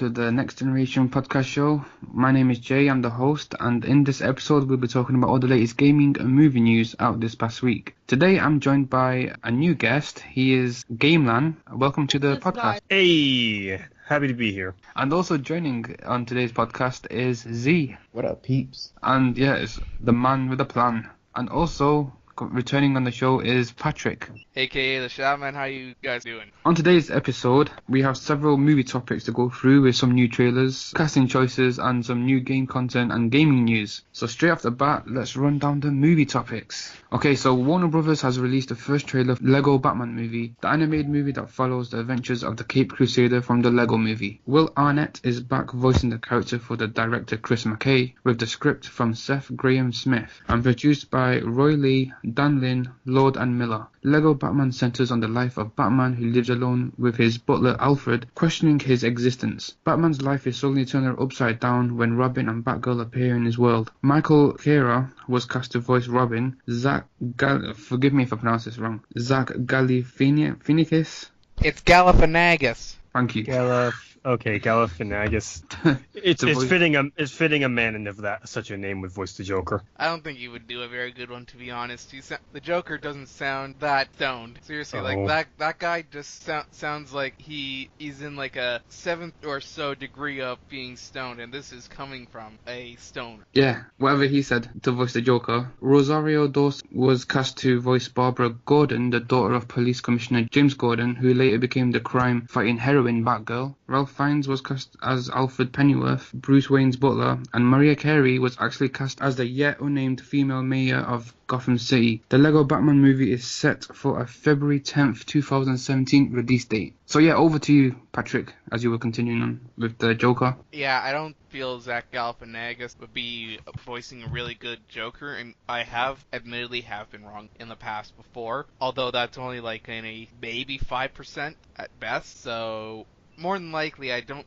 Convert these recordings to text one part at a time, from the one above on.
to the Next Generation podcast show. My name is Jay, I'm the host, and in this episode we'll be talking about all the latest gaming and movie news out this past week. Today I'm joined by a new guest. He is Gamelan. Welcome to the podcast. Hey, happy to be here. And also joining on today's podcast is Z. What up, peeps? And it's the man with a plan. And also returning on the show is Patrick. AKA the Shadowman, how you guys doing? On today's episode, we have several movie topics to go through with some new trailers, casting choices, and some new game content and gaming news. So straight off the bat, let's run down the movie topics. Okay, so Warner Brothers has released the first trailer for Lego Batman movie, the animated movie that follows the adventures of the Caped Crusader from the Lego movie. Will Arnett is back voicing the character for the director Chris McKay, with the script from Seth Grahame-Smith, and produced by Roy Lee, Dan Lin, Lord and Miller. Lego Batman centers on the life of Batman, who lives alone with his butler Alfred, questioning his existence. Batman's life is suddenly turned upside down when Robin and Batgirl appear in his world. Michael Cera was cast to voice Robin. Forgive me if I pronounce this wrong. Zach Galifianakis? It's Galifianakis. Thank you. Galifianakis. It's fitting a man of such a name would voice the Joker. I don't think you would do a very good one, to be honest. The Joker doesn't sound that stoned. Seriously, like that guy just sounds like he's in like a 7th or so degree of being stoned, and this is coming from a stoner. Yeah, whatever he said to voice the Joker. Rosario Dawson was cast to voice Barbara Gordon, the daughter of Police Commissioner James Gordon, who later became the crime-fighting heroine Batgirl. Ralph Fiennes was cast as Alfred Pennyworth, Bruce Wayne's butler, and Mariah Carey was actually cast as the yet unnamed female mayor of Gotham City. The Lego Batman movie is set for a February 10th, 2017 release date. So yeah, over to you, Patrick, as you were continuing on with the Joker. Yeah, I don't feel Zach Galifianakis would be voicing a really good Joker, and I admittedly have been wrong in the past before, although that's only like in a maybe 5% at best, so more than likely, I don't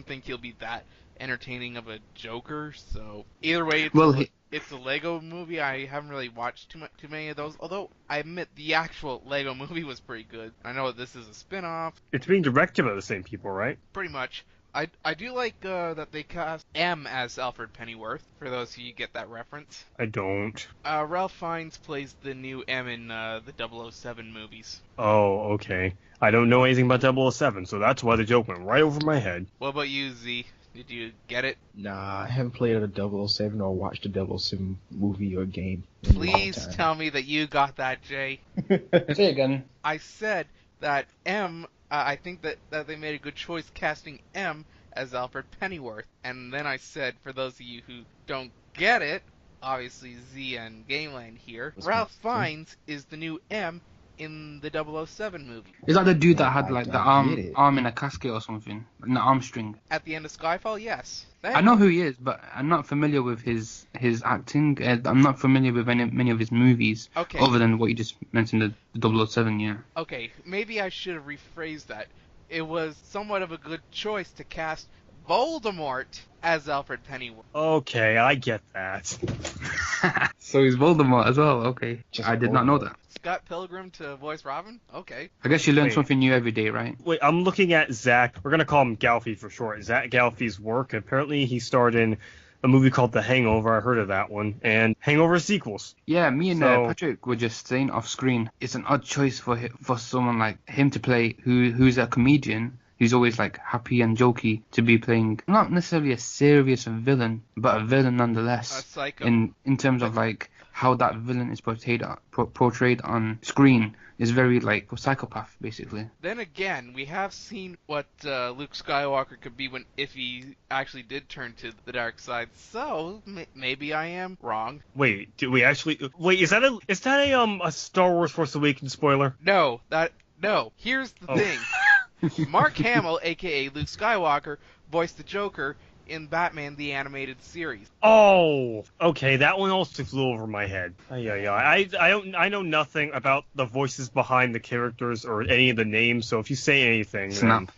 think he'll be that entertaining of a Joker. So either way, it's a Lego movie. I haven't really watched too many of those. Although I admit the actual Lego movie was pretty good. I know this is a spin-off. It's being directed by the same people, right? Pretty much. I do like that they cast M as Alfred Pennyworth, for those of you who get that reference. I don't. Ralph Fiennes plays the new M in the 007 movies. Oh, okay. I don't know anything about 007, so that's why the joke went right over my head. What about you, Z? Did you get it? Nah, I haven't played a 007 or watched a 007 movie or game in Please a long time. tell me that you got that, Jay. Say again. I said that M, I think that they made a good choice casting M as Alfred Pennyworth. And then I said, for those of you who don't get it, obviously Z and Gamelan here, Ralph Fiennes is the new M in the 007 movie. Is that the dude that had like the arm in a casket or something? In the arm string? At the end of Skyfall, yes. I know who he is, but I'm not familiar with his acting. I'm not familiar with many of his movies, okay, other than what you just mentioned, the 007, yeah. Okay, maybe I should have rephrased that. It was somewhat of a good choice to cast Voldemort as Alfred Pennyworth. Okay, I get that. So he's Voldemort as well, okay. I did not know that. Scott Pilgrim to voice Robin? Okay. I guess you learn something new every day, right? Wait, I'm looking at Zach. We're going to call him Galfie for short. Zach Galfie's work. Apparently he starred in a movie called The Hangover. I heard of that one. And Hangover sequels. Yeah, me and Patrick were just saying off screen, it's an odd choice for someone like him to play who's a comedian, who's always like happy and jokey, to be playing not necessarily a serious villain, but a villain nonetheless. A psycho. In terms of like how that villain is portrayed on screen is very like a psychopath, basically. Then again, we have seen what Luke Skywalker could be if he actually did turn to the dark side. So maybe I am wrong. Wait, is that a Star Wars Force Awakens spoiler? No. Here's the thing. Mark Hamill, aka Luke Skywalker, voiced the Joker in Batman the Animated Series. Oh, okay, that one also flew over my head. I know nothing about the voices behind the characters or any of the names, so if you say anything, snap.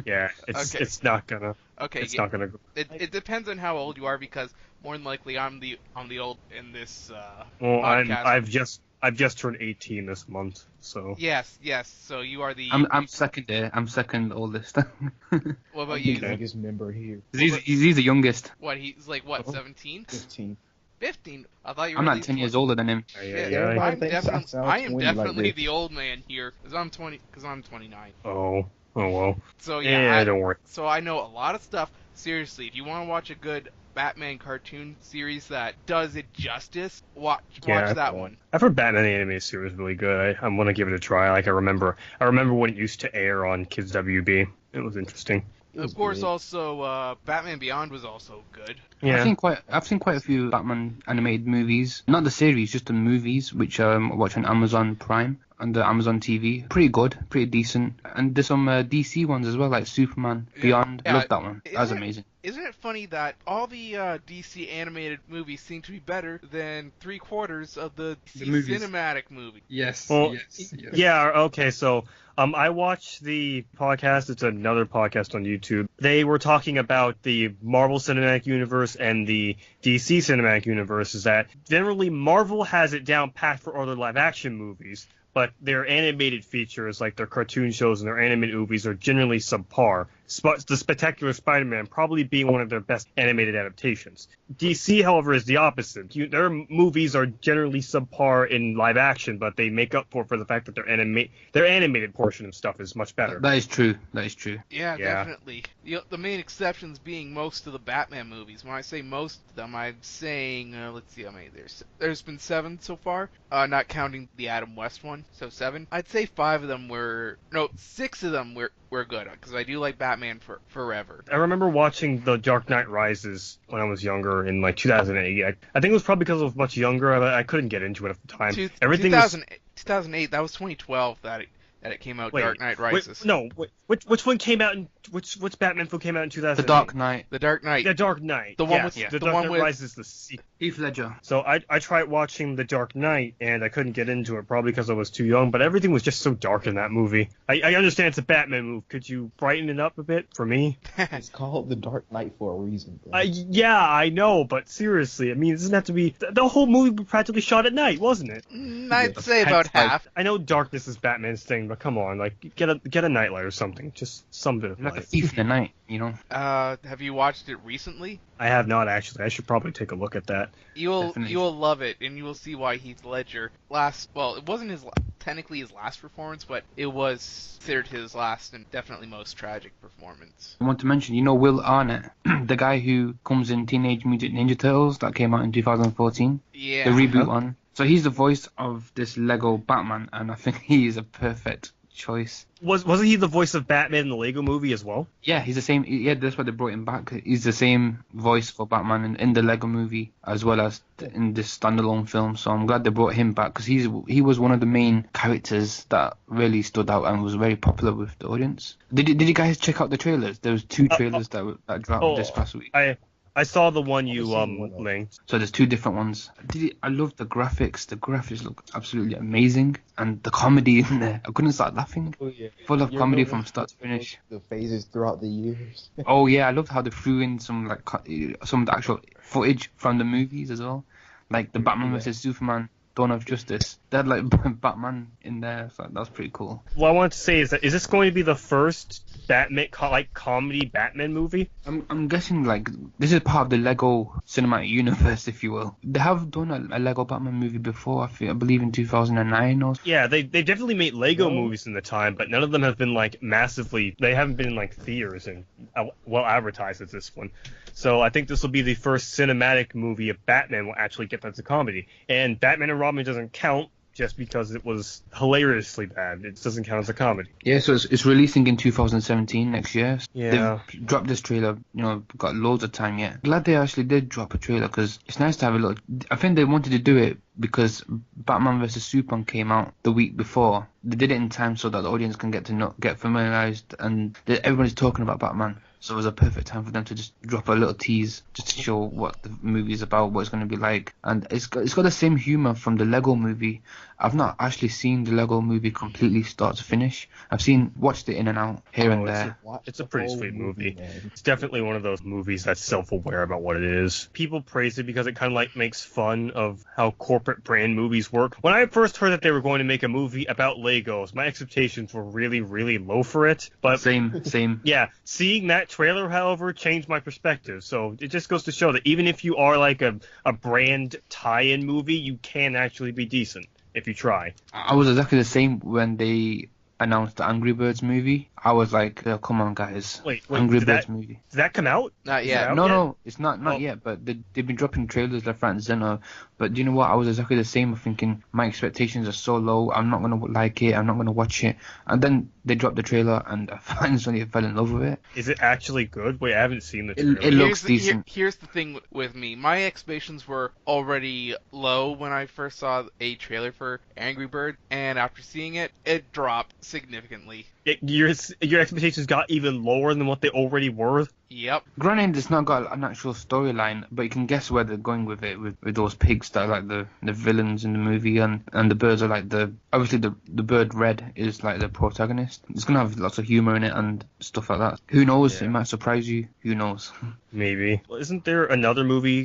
Yeah, it's not gonna. Okay, it's not gonna. It depends on how old you are, because more than likely I'm the old in this Well, podcast. I've just turned 18 this month, so. Yes. So you are the. I'm second there. I'm second oldest. What about I'm you? the youngest member here. He's the youngest. What? He's like what? Oh. 17? 15. 15? I thought you were. I'm at like least 10 years 20. older than him. Shit. Yeah. Everybody I'm thinks I definitely. sound I am 20 like definitely this. the old man here, because I'm 20. Because I'm 29. Oh well. So yeah. Don't worry. So I know a lot of stuff. Seriously, if you want to watch a good Batman cartoon series that does it justice, watch that one. I've heard Batman the animated series is really good. I want to give it a try. Like I remember when it used to air on Kids WB. It was interesting. Of course, also Batman Beyond was also good. Yeah. I've seen quite a few Batman animated movies, not the series, just the movies, which I watch on Amazon Prime and the Amazon TV. Pretty good, pretty decent, and there's some DC ones as well, like Superman Beyond. Yeah. Love that one. That's amazing. Isn't it funny that all the DC animated movies seem to be better than 3/4 of the DC movies. cinematic movie? Yes. Well, yeah. Okay. So, I watched the podcast. It's another podcast on YouTube. They were talking about the Marvel Cinematic Universe and the DC Cinematic Universe. Is that generally Marvel has it down pat for other live action movies, but their animated features, like their cartoon shows and their animated movies, are generally subpar. The Spectacular Spider-Man probably being one of their best animated adaptations. DC, however, is the opposite. Their movies are generally subpar in live action, but they make up for the fact that their animated portion of stuff is much better. That is true. Yeah, definitely. The main exceptions being most of the Batman movies. When I say most of them, I'm saying, let's see how many there's been 7 so far, not counting the Adam West one, so 7. I'd say 6 of them were good, because I do like Batman Forever. I remember watching The Dark Knight Rises when I was younger in like 2008. I think it was probably because I was much younger. I couldn't get into it at the time. 2008, that was 2012 that it came out. Dark Knight Rises. Which one came out in which Batman film came out in 2008? The Dark Knight. The Dark Knight. The Dark Knight. The one with The Dark Knight Rises the sequel. Heath Ledger. So I tried watching The Dark Knight and I couldn't get into it, probably because I was too young. But everything was just so dark in that movie. I understand it's a Batman movie. Could you brighten it up a bit for me? It's called The Dark Knight for a reason, bro. Yeah, I know, but seriously, I mean, it doesn't have to be. The whole movie was practically shot at night, wasn't it? I'd say about half. I know darkness is Batman's thing, but come on, like get a nightlight or something, just some bit of Like a light. thief in the night, you know. Have you watched it recently? I have not actually. I should probably take a look at that. Definitely. You'll love it, and you will see why Heath Ledger it wasn't technically his last performance, but it was considered his last and definitely most tragic performance. I want to mention, Will Arnett, the guy who comes in Teenage Mutant Ninja Turtles that came out in 2014, Yeah. the reboot one. So he's the voice of this Lego Batman, and I think he is a perfect choice. Wasn't he the voice of Batman in the Lego movie as well? Yeah, he's the same. Yeah, that's why they brought him back. He's the same voice for Batman in the Lego movie as well as in this standalone film. So I'm glad they brought him back because he was one of the main characters that really stood out and was very popular with the audience. Did you guys check out the trailers? There was 2 trailers that dropped this past week. I saw the one you linked. So there's 2 different ones. I love the graphics. The graphics look absolutely amazing, and the comedy in there. I couldn't stop laughing. Oh, yeah. Full of comedy from start to finish. The phases throughout the years. Oh yeah, I loved how they threw in some of the actual footage from the movies as well, like the Batman vs Superman Dawn of Justice. They had like Batman in there, so that was pretty cool. What I wanted to say is this going to be the first Batman comedy Batman movie? I'm guessing like this is part of the Lego cinematic universe, if you will. They have done a Lego Batman movie before. I believe in 2009 or. Yeah, they definitely made Lego movies in the time, but none of them have been like massively. They haven't been in like theaters and well advertised as this one. So I think this will be the first cinematic movie of Batman will actually get that's a comedy. And Batman and Robin doesn't count just because it was hilariously bad. It doesn't count as a comedy. Yeah, so it's releasing in 2017 next year. Yeah. They've dropped this trailer, got loads of time yet. Glad they actually did drop a trailer because it's nice to have a look. I think they wanted to do it because Batman vs Superman came out the week before. They did it in time so that the audience can get familiarized and everybody's talking about Batman. So it was a perfect time for them to just drop a little tease just to show what the movie is about, what it's going to be like. And it's got the same humor from the Lego movie. I've not actually seen the Lego movie completely start to finish. I've watched it in and out here and there. It's a pretty sweet movie. It's definitely one of those movies that's self-aware about what it is. People praise it because it kind of like makes fun of how corporate brand movies work. When I first heard that they were going to make a movie about Legos, my expectations were really, really low for it. But Same. yeah, seeing that trailer, however, changed my perspective. So it just goes to show that even if you are like a brand tie-in movie, you can actually be decent if you try. I was exactly the same when they announced the Angry Birds movie. I was like, oh, come on, guys. Wait, Angry Birds movie. Did that come out? Not yet. No, it's not yet, but they've been dropping trailers left, right, and center. But do you know what? I was exactly the same, thinking my expectations are so low, I'm not going to like it, I'm not going to watch it. And then they dropped the trailer, and I finally fell in love with it. Is it actually good? Wait, I haven't seen the trailer. It looks decent. Here's the thing with me. My expectations were already low when I first saw a trailer for Angry Bird, and after seeing it, it dropped significantly. Your expectations got even lower than what they already were? Yep. Granted, it's not got an actual storyline, but you can guess where they're going with it, with those pigs that are like the villains in the movie, and the birds are like obviously the bird Red is like the protagonist. It's going to have lots of humor in it and stuff like that. Who knows? Yeah. It might surprise you. Who knows? Maybe. Isn't there another movie,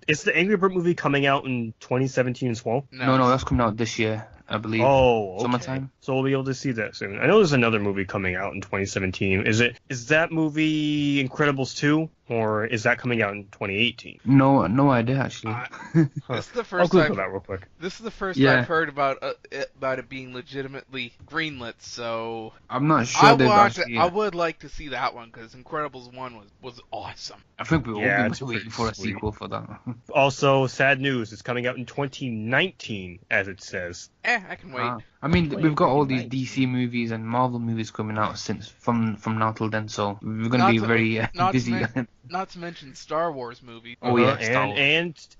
is the Angry Bird movie coming out in 2017 as well? No, that's coming out this year, I believe. Oh, okay. Summertime. So we'll be able to see that soon. I know there's another movie coming out in 2017. Is that movie Incredibles 2, or is that coming out in 2018? No idea actually. This is the I'll first Google that real quick. This is the first Yeah. I've heard about it being legitimately greenlit. So I'm not sure they've actually. I would like to see that one because Incredibles 1 was awesome. I think we'll Yeah, all it's be waiting pretty for a sweet. sequel for that. Also, sad news, it's coming out in 2019, as it says. I can wait. I mean, we've got all these 2019. DC movies and Marvel movies coming out from now till then, so we're gonna Not be to- very not to busy. men- Not to mention Star Wars movie. Oh, yeah, Star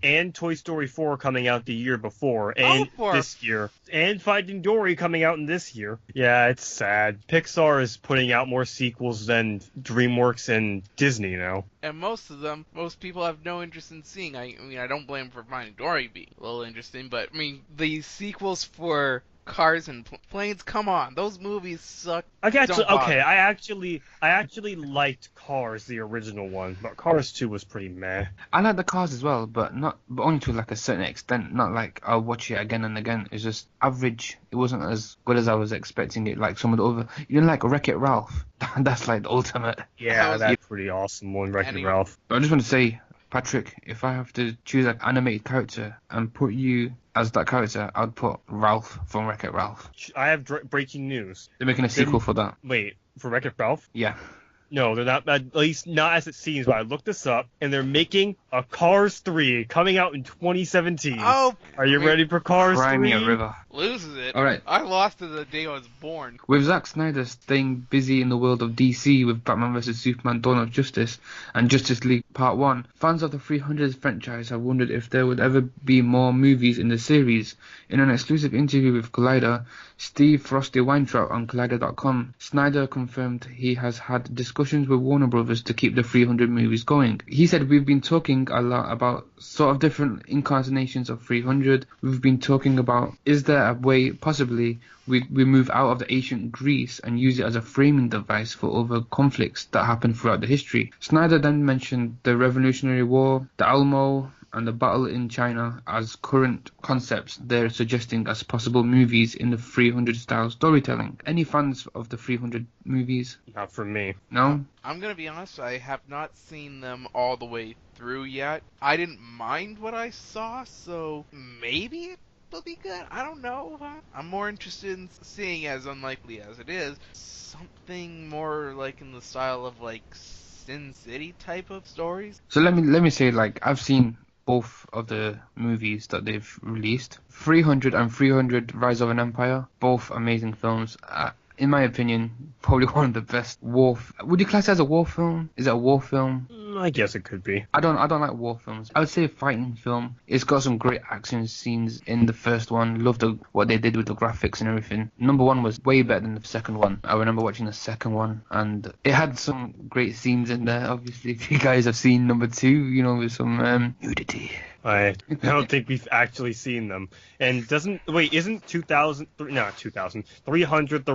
and Toy Story 4 coming out the year before, and this year, and Finding Dory coming out in this year. Yeah, it's sad. Pixar is putting out more sequels than DreamWorks and Disney now. And most people have no interest in seeing. I mean, I don't blame them for finding Dory being a little interesting, but I mean, the sequels for Cars and Planes, come on, those movies suck. I Don't actually liked Cars, the original one, but Cars 2 was pretty meh. I like the Cars as well, but only to like a certain extent. Not like I'll watch it again and again. It's just average. It wasn't as good as I was expecting it. Like some of the other, you didn't like Wreck-It Ralph. That's like the ultimate. Yeah, that's a pretty awesome one, Wreck-It Ralph. I just want to say, Patrick, if I have to choose an animated character and put you as that character, I'd put Ralph from Wreck-It Ralph. I have breaking news. They're making a sequel for that. Wait, for Wreck-It Ralph? Yeah. No, they're not, at least not as it seems, but I looked this up, and they're making a Cars 3 coming out in 2017. Oh, Are you ready for Cars 3? Crimea River. Loses it. All right. I lost it the day I was born. With Zack Snyder staying busy in the world of DC with Batman vs Superman Dawn of Justice and Justice League Part 1, fans of the 300 franchise have wondered if there would ever be more movies in the series. In an exclusive interview with Collider, Steve Frosty Weintraub on Collider.com, Snyder confirmed he has had discussions with Warner Brothers to keep the 300 movies going. He said, "We've been talking a lot about sort of different incarnations of 300. We've been talking about, is there a way possibly we move out of the ancient Greece and use it as a framing device for other conflicts that happened throughout the history." Snyder then mentioned the Revolutionary War, the Alamo, and the battle in China as current concepts they're suggesting as possible movies in the 300 style storytelling. Any fans of the 300 movies? Not for me. No? I'm gonna be honest, I have not seen them all the way through yet. I didn't mind what I saw, so maybe it will be good. I don't know. I'm more interested in seeing, as unlikely as it is, something more like in the style of like Sin City type of stories. So let me say, like, I've seen both of the movies that they've released. 300 and 300 Rise of an Empire, both amazing films. In my opinion, probably one of the best war... Would you class it as a war film? Is it a war film? I guess it could be. I don't like war films. I would say a fighting film. It's got some great action scenes in the first one. Loved what they did with the graphics and everything. Number one was way better than the second one. I remember watching the second one, and it had some great scenes in there. Obviously, if you guys have seen number two, with some nudity. I don't think we've actually seen them. And isn't 300 the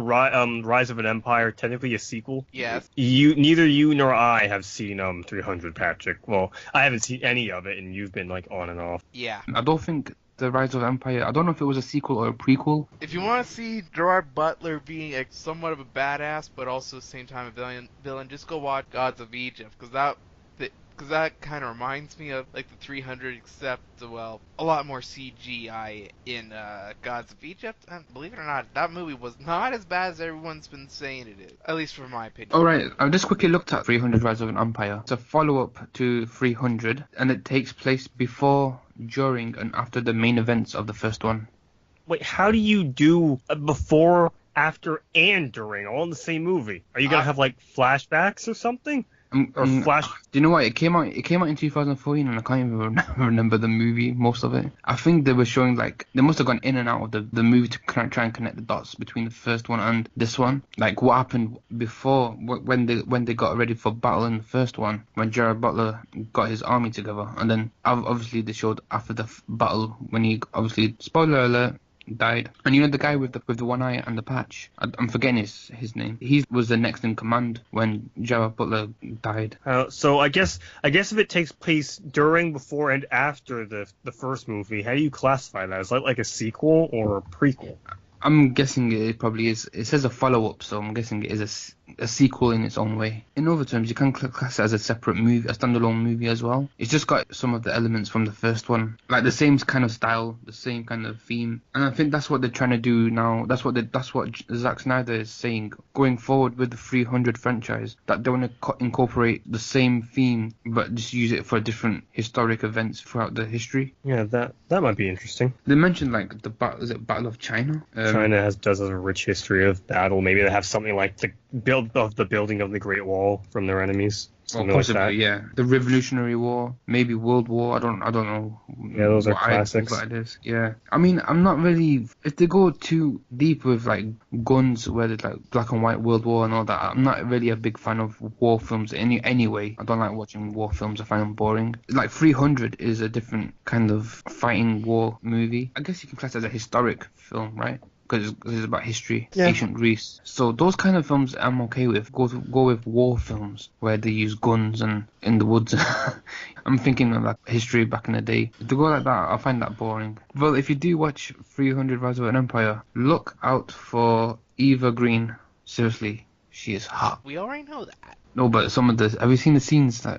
Rise of an Empire technically a sequel? Yes. Neither you nor I have seen 300, Patrick. Well, I haven't seen any of it, and you've been like on and off. Yeah. I don't think the Rise of Empire, I don't know if it was a sequel or a prequel. If you want to see Gerard Butler being somewhat of a badass, but also at the same time a villain, just go watch Gods of Egypt, because that kind of reminds me of like the 300, except a lot more CGI in Gods of Egypt. And believe it or not, that movie was not as bad as everyone's been saying it is, at least from my opinion. Alright, I just quickly looked at 300 Rise of an Empire. It's a follow-up to 300, and it takes place before, during, and after the main events of the first one. Wait, how do you do before, after, and during all in the same movie? Are you gonna have like flashbacks or something? Or flash? Do you know what? It came out in 2014, and I can't even remember the movie, most of it. I think they were showing they must have gone in and out of the movie to try and connect the dots between the first one and this one. Like what happened before when they got ready for battle in the first one, when Gerard Butler got his army together, and then obviously they showed after the battle when he obviously, spoiler alert, died. And the guy with the one eye and the patch, I'm forgetting his name. He was the next in command when Gerard Butler died. So I guess if it takes place during, before, and after the first movie, how do you classify that? Is that like a sequel or a prequel? I'm guessing it probably is. It says a follow-up, so I'm guessing it is a sequel in its own way. In other terms, you can class it as a separate movie, a standalone movie as well. It's just got some of the elements from the first one, like the same kind of style, the same kind of theme. And I think that's what they're trying to do now. That's what Zack Snyder is saying going forward with the 300 franchise, that they want to incorporate the same theme, but just use it for different historic events throughout the history. Yeah, that might be interesting. They mentioned the Battle of China. China does have a rich history of battle. Maybe they have something like the building of the Great Wall from their enemies. Something like that. Yeah. The Revolutionary War, maybe World War. I don't know. Yeah, those are classics. It is. Yeah. I mean, I'm not really. If they go too deep with guns, where there's black and white World War and all that, I'm not really a big fan of war films anyway. I don't like watching war films. I find them boring. 300 is a different kind of fighting war movie. I guess you can class it as a historic film, right? Because it's about history, ancient Greece. So those kind of films I'm okay with. Go with war films where they use guns and in the woods. I'm thinking of history back in the day. If they go like that, I find that boring. Well, if you do watch 300 Rise of an Empire, look out for Eva Green. Seriously, she is hot. We already know that. No, but have you seen the scenes they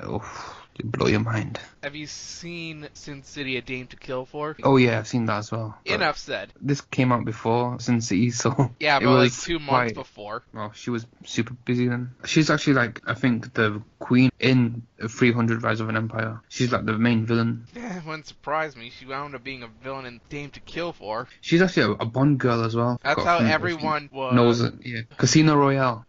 blow your mind? Have you seen Sin City: A Dame to Kill For? Oh yeah, I've seen that as well. Enough said. This came out before Sin City, so yeah, but it was 2 months before. Well, she was super busy then. She's actually I think the queen in 300 Rise of an Empire. She's the main villain. Yeah, it wouldn't surprise me. She wound up being a villain in Dame to Kill For. She's actually a Bond girl as well. That's how everyone knows it. Yeah. Casino Royale.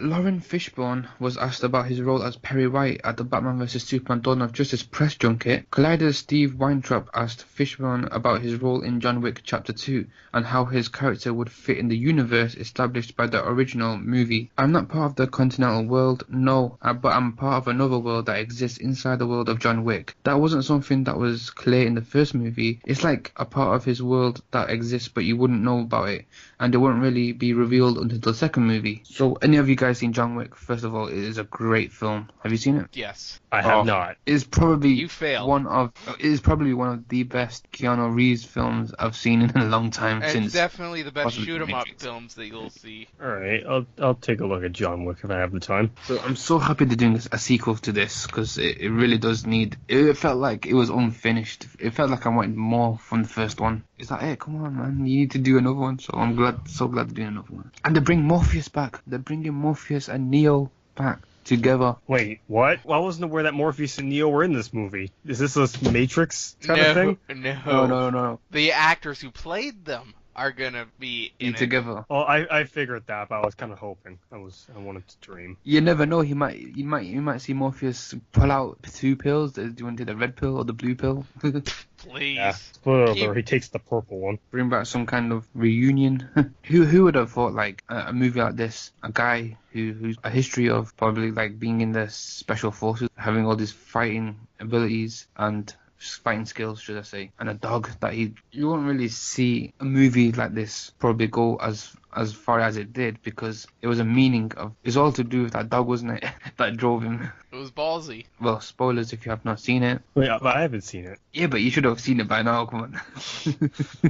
Lauren Fishburne was asked about his role as Perry White at the Batman vs Superman Dawn of Justice press junket. Collider's Steve Weintraub asked Fishburne about his role in John Wick Chapter 2 and how his character would fit in the universe established by the original movie. I'm not part of the Continental world, no, but I'm part of another world that exists inside the world of John Wick. That wasn't something that was clear in the first movie. It's like a part of his world that exists but you wouldn't know about it, and it won't really be revealed until the second movie. So any of you guys seen John Wick? First of all, it is a great film. Have you seen it? Yes. I have not. It's probably You failed. one of the best Keanu Reeves films I've seen in a long time. And Since it's definitely the best possibly shoot 'em up Matrix. films that you'll see. All right, I'll take a look at John Wick if I have the time. So I'm so happy they're doing a sequel to this, because it really does need. It felt like it was unfinished. It felt like I wanted more from the first one. It's like, hey, come on, man, you need to do another one. So I'm so glad they're doing another one. And they bring Morpheus back. They're bringing Morpheus and Neo back together. Wait, what? Well, I wasn't aware that Morpheus and Neo were in this movie. Is this a Matrix kind of thing? No. No. The actors who played them are gonna be in it. together. Oh, I figured that, but I was kind of hoping. I wanted to dream. You never know. You might see Morpheus pull out 2 pills. Do you want to do the red pill or the blue pill? Please. Yeah. Spoiler alert, he takes the purple one. Bring back some kind of reunion. Who would have thought like a movie like this, a guy who's a history of probably like being in the special forces, having all these fighting abilities and fighting skills, should I say, and a dog that you won't really see a movie like this probably go as far as it did, because it was a meaning of, it's all to do with that dog, wasn't it? That drove him. It was ballsy. Well, spoilers if you have not seen it. Wait, but I haven't seen it. Yeah, but you should have seen it by now, come on.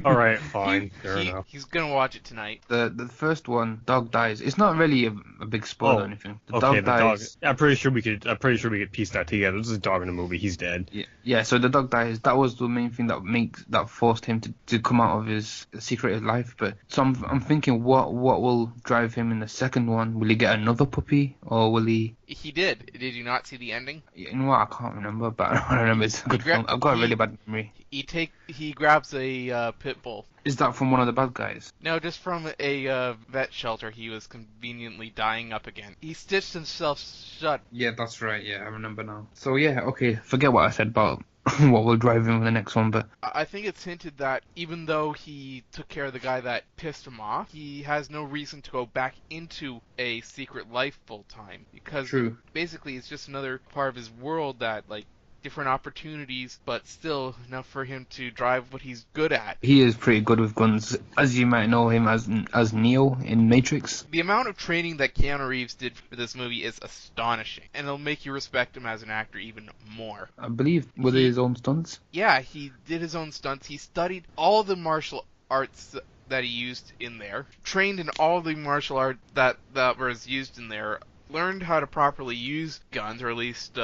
Alright, fine, fair enough. He's gonna watch it tonight. The first one, dog dies. It's not really a big spoiler or anything. The Okay, dog dies. I'm pretty sure we could piece that together. This is a dog in a movie. He's dead. Yeah, so the dog dies. That was the main thing that forced him to come out of his secretive life. But so I'm thinking, what will drive him in the second one? Will he get another puppy, or will he? He did. Did you not see the ending? You know what? I can't remember, but I remember it's a good film. I've got a really bad memory. He grabs a pit bull. Is that from one of the bad guys? No, just from a vet shelter. He was conveniently dying up again. He stitched himself shut. Yeah, that's right. Yeah, I remember now. So yeah, okay. Forget what I said about what will drive him in the next one, but I think it's hinted that even though he took care of the guy that pissed him off, he has no reason to go back into a secret life full time, because True. Basically it's just another part of his world that, like, different opportunities, but still enough for him to drive what he's good at. he is pretty good with guns, as you might know him as Neo in Matrix. The amount of training that Keanu Reeves did for this movie is astonishing, and it'll make you respect him as an actor even more. I believe with his own stunts. Yeah, he did his own stunts. He studied all the martial arts that he used in there, trained in all the martial art that was used in there, learned how to properly use guns, or at least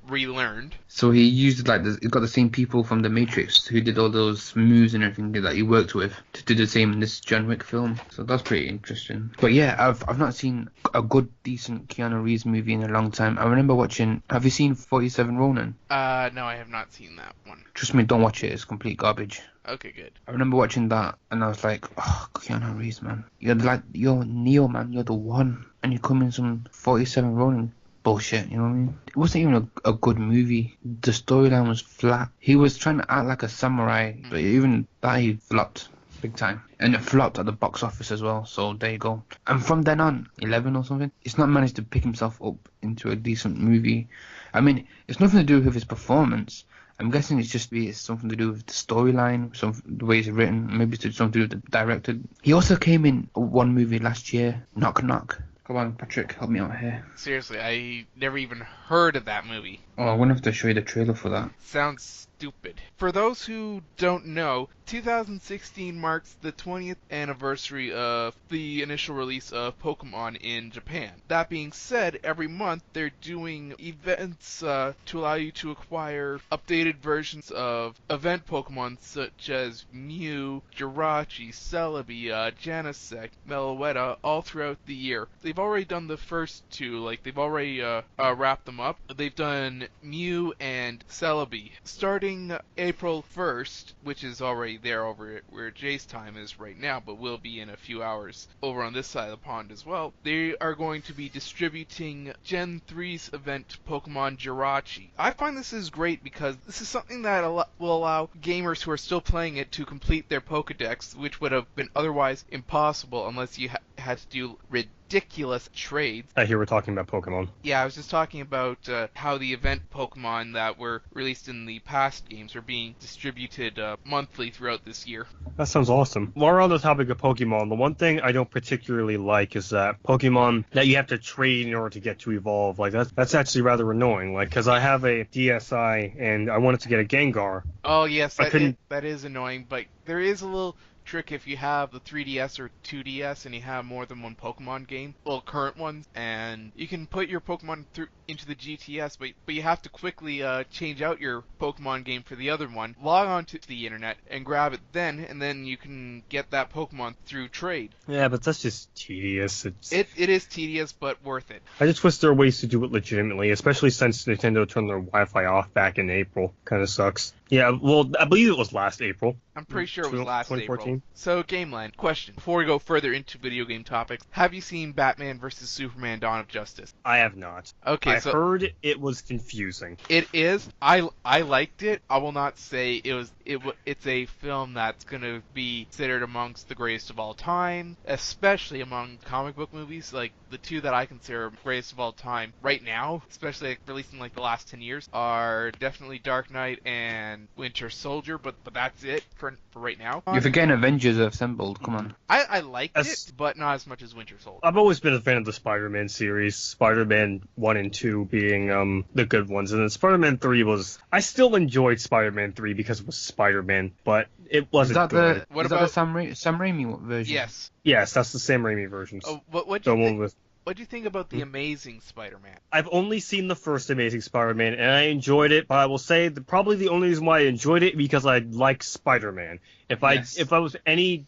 relearned. So he used he got the same people from the Matrix who did all those moves and everything that he worked with to do the same in this John Wick film. So that's pretty interesting. But yeah, I've not seen a good, decent Keanu Reeves movie in a long time. I remember watching. Have you seen 47 Ronin? No, I have not seen that one. Trust me, don't watch it. It's complete garbage. Okay, good. I remember watching that and I was like, oh, Keanu Reeves, man. You're Neo, man. You're the one. And you come in some 47 Ronin bullshit, you know what I mean? It wasn't even a good movie. The storyline was flat. He was trying to act like a samurai, but even that he flopped big time. And it flopped at the box office as well, so there you go. And from then on, 11 or something, he's not managed to pick himself up into a decent movie. I mean, it's nothing to do with his performance. I'm guessing it's something to do with the storyline, the way it's written, maybe it's something to do with the director. He also came in one movie last year, Knock Knock. Come on, Patrick, help me out here. Seriously, I never even heard of that movie. Oh, I'm going to have to show you the trailer for that. Sounds stupid. For those who don't know, 2016 marks the 20th anniversary of the initial release of Pokemon in Japan. That being said, every month they're doing events to allow you to acquire updated versions of event Pokemon such as Mew, Jirachi, Celebi, Genesect, Meloetta, all throughout the year. They've already done the first two, they've already wrapped them up. They've done Mew and Celebi. Starting April 1st, which is already there over where Jay's time is right now, but will be in a few hours over on this side of the pond as well, they are going to be distributing Gen 3's event Pokemon Jirachi. I find this is great because this is something that will allow gamers who are still playing it to complete their Pokedex, which would have been otherwise impossible unless you had to do ridiculous trades. I hear we're talking about Pokemon. Yeah, I was just talking about how the event Pokemon that were released in the past games are being distributed monthly throughout this year. That sounds awesome. While we're on the topic of Pokemon, the one thing I don't particularly like is that Pokemon that you have to trade in order to get to evolve. That's actually rather annoying. Because I have a DSi and I wanted to get a Gengar. Oh yes, that is annoying, but there is a little trick if you have the 3DS or 2DS and you have more than one Pokemon game, current ones, and you can put your Pokemon into the GTS, but you have to quickly change out your Pokemon game for the other one, log on to the internet, and grab it then, and then you can get that Pokemon through trade. Yeah, but that's just tedious. It is tedious, but worth it. I just wish there were ways to do it legitimately, especially since Nintendo turned their Wi-Fi off back in April. Kind of sucks. Yeah, well, I believe it was last April. I'm pretty sure it was last 2014. April. So, Gamelan, question. Before we go further into video game topics, have you seen Batman vs. Superman Dawn of Justice? I have not. Okay, I so heard it was confusing. it is. I liked it. I will not say it's a film that's going to be considered amongst the greatest of all time, especially among comic book movies. Like, the two that I consider greatest of all time right now, especially like, released in like the last 10 years, are definitely Dark Knight and Winter Soldier, but that's it for right now. You're forgetting Avengers Assembled. Come on. I liked it, but not as much as Winter Soldier. I've always been a fan of the Spider-Man series, Spider-Man 1 and 2 being the good ones, and then Spider-Man 3 was... I still enjoyed Spider-Man 3 because it was Spider-Man, but it wasn't good. Is that the Sam Raimi version? Yes. Yes, that's the Sam Raimi versions. Oh, what do you think about the Amazing Spider-Man? I've only seen the first Amazing Spider-Man, and I enjoyed it, but I will say that probably the only reason why I enjoyed it because I like Spider-Man. If I was any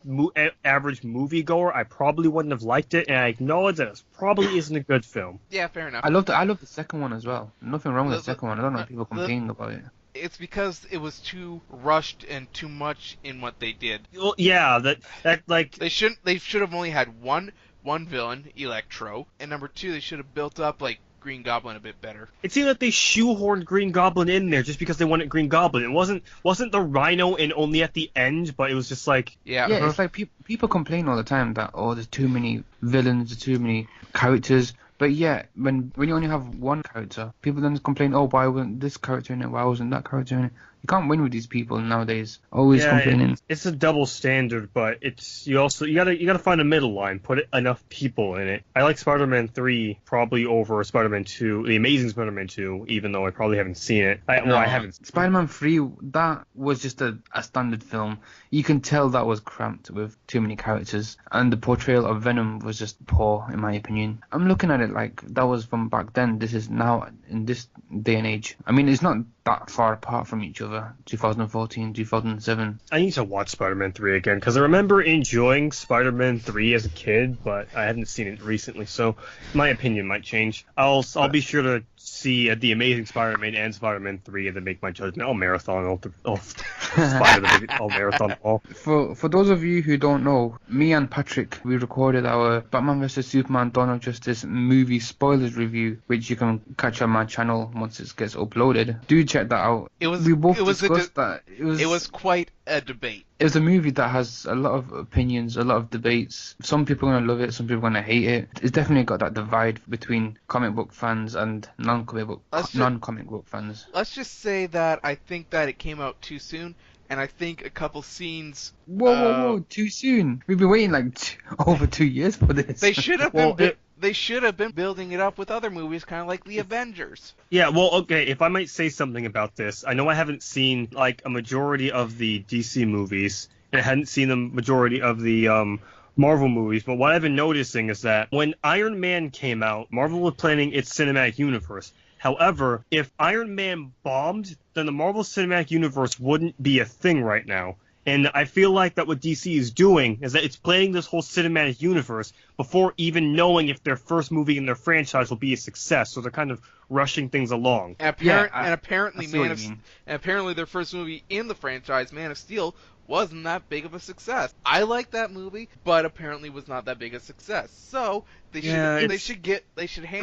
average moviegoer, I probably wouldn't have liked it, and I acknowledge that it probably isn't a good film. Yeah, fair enough. I love the second one as well. Nothing wrong with the second one. I don't know if people complaining about it. It's because it was too rushed and too much in what they did. Well, yeah, that like they should have only had one villain, Electro, and number two, they should have built up like Green Goblin a bit better. It seemed like they shoehorned Green Goblin in there just because they wanted Green Goblin. It wasn't the Rhino in only at the end, but it was just like yeah. It's like people complain all the time that there's too many villains, there's too many characters. But yeah, when you only have one character, people then complain, why wasn't this character in it? Why wasn't that character in it? You can't win with these people nowadays. Always complaining. It's a double standard, but you gotta find a middle line. Put enough people in it. I like Spider-Man 3 probably over Spider-Man 2, the Amazing Spider-Man 2, even though I probably haven't seen it. I haven't. Spider-Man 3, that was just a standard film. You can tell that was cramped with too many characters, and the portrayal of Venom was just poor, in my opinion. I'm looking at it like that was from back then. This is now in this day and age. I mean, it's not that far apart from each other. 2014, 2007. I need to watch Spider-Man 3 again because I remember enjoying Spider-Man 3 as a kid, but I hadn't seen it recently, so my opinion might change. I'll be sure to see the Amazing Spider-Man and Spider-Man 3 and then make my judgment. I'll marathon I'll marathon all. For those of you who don't know, me and Patrick, we recorded our Batman vs Superman Dawn of Justice movie spoilers review, which you can catch on my channel once it gets uploaded. Do check that out. It was quite a debate. It's a movie that has a lot of opinions, a lot of debates. Some people are going to love it, some people are going to hate it. It's definitely got that divide between comic book fans and non-comic book fans. Let's just say that I think that it came out too soon, and I think a couple scenes... Whoa, too soon. We've been waiting over 2 years for this. They should have They should have been building it up with other movies, kind of like the Avengers. Yeah, well, okay, if I might say something about this, I know I haven't seen, a majority of the DC movies, and I hadn't seen the majority of the, Marvel movies, but what I've been noticing is that when Iron Man came out, Marvel was planning its cinematic universe. However, if Iron Man bombed, then the Marvel Cinematic Universe wouldn't be a thing right now. And I feel like that what DC is doing is that it's planning this whole cinematic universe before even knowing if their first movie in their franchise will be a success. So they're kind of rushing things along. Apparently their first movie in the franchise, Man of Steel, wasn't that big of a success. I like that movie, but apparently was not that big a success. So they should hand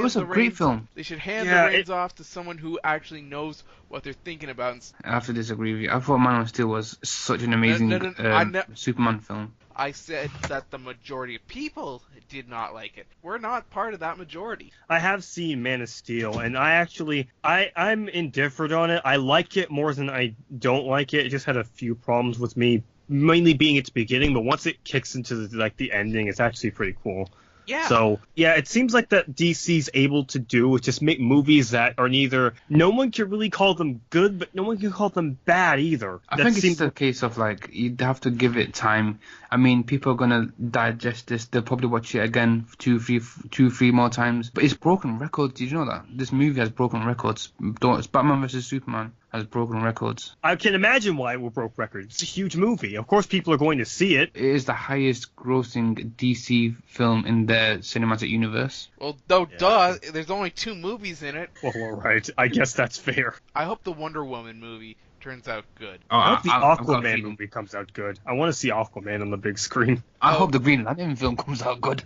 the reins off to someone who actually knows what they're thinking about. I have to disagree with you. I thought Man of Steel was such an amazing Superman film. I said that the majority of people did not like it. We're not part of that majority. I have seen Man of Steel, and I'm indifferent on it. I like it more than I don't like it. It just had a few problems with me, mainly being its beginning, but once it kicks into the ending, it's actually pretty cool. Yeah. So, yeah, it seems like that DC's able to do is just make movies that are neither... No one can really call them good, but no one can call them bad either. I think it's a case of, you'd have to give it time. I mean, people are going to digest this. They'll probably watch it again two, three more times. But it's broken records. Did you know that? This movie has broken records. Batman vs. Superman has broken records. I can imagine why it broke records. It's a huge movie. Of course people are going to see it. It is the highest grossing DC film in the cinematic universe. Well, there's only 2 movies in it. Well, alright. I guess that's fair. I hope the Wonder Woman movie turns out good. Oh, I hope the I've got a Aquaman feeling. movie comes out good. I want to see Aquaman on the big screen. I hope the Green Lantern film comes out good.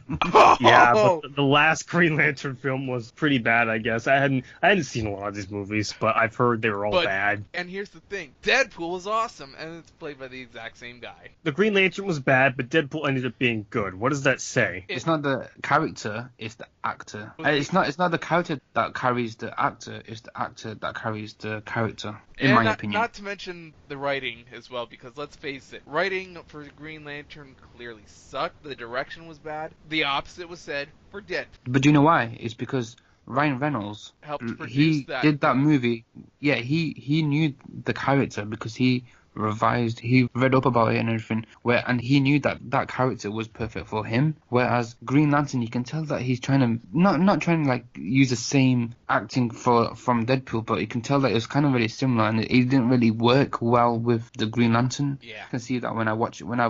Yeah, but the last Green Lantern film was pretty bad, I guess. I hadn't seen a lot of these movies, but I've heard they were all bad. And here's the thing, Deadpool was awesome, and it's played by the exact same guy. The Green Lantern was bad, but Deadpool ended up being good. What does that say? It's not the character, it's the actor. It's not the character that carries the actor, it's the actor that carries the character, in my opinion. Not to mention the writing as well, because let's face it, writing for Green Lantern clearly sucked, the direction was bad, the opposite was said for Deadpool. But do you know why? It's because Ryan Reynolds, Helped produce he that did that film. movie. Yeah, he knew the character because he read up about it and everything, and he knew that that character was perfect for him. Whereas Green Lantern, you can tell that he's trying to not trying to like use the same acting from Deadpool, but you can tell that it's kind of really similar, and it didn't really work well with the Green Lantern. Yeah. I can see that when I've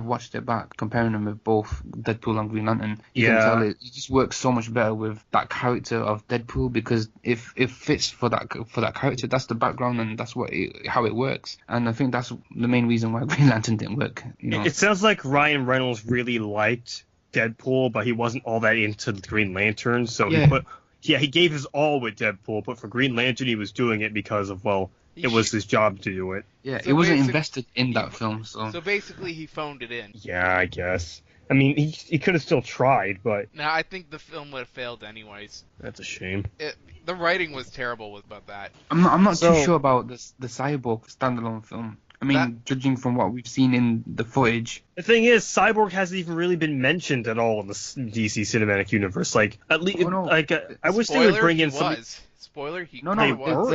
watched it back, comparing them with both Deadpool and Green Lantern, you Yeah. can tell it just works so much better with that character of Deadpool, because if it fits for that character, that's the background and that's how it works. And I think that's the main reason why Green Lantern didn't work. It sounds like Ryan Reynolds really liked Deadpool, but he wasn't all that into the Green Lantern, so he gave his all with Deadpool, but for Green Lantern he was doing it because of, it was his job to do it. Yeah, So he wasn't basic- invested in that film, so. So basically, he phoned it in. Yeah, I guess. I mean, he could have still tried, but Now, I think the film would have failed anyways. that's a shame. The writing was terrible about that. I'm not So- too sure about the Cyborg standalone film. I mean, judging from what we've seen in the footage. The thing is, Cyborg hasn't even really been mentioned at all in the DC Cinematic Universe. Like, at least, Oh, no. I wish they would bring in some. Spoiler, he No, They no, were?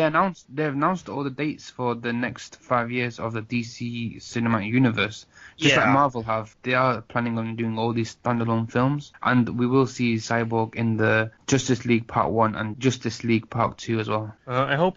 they've announced all the dates for the next 5 years of the DC Cinematic Universe. Just like Yeah. Marvel have, they are planning on doing all these standalone films, and we will see Cyborg in the Justice League Part 1 and Justice League Part 2 as well. I hope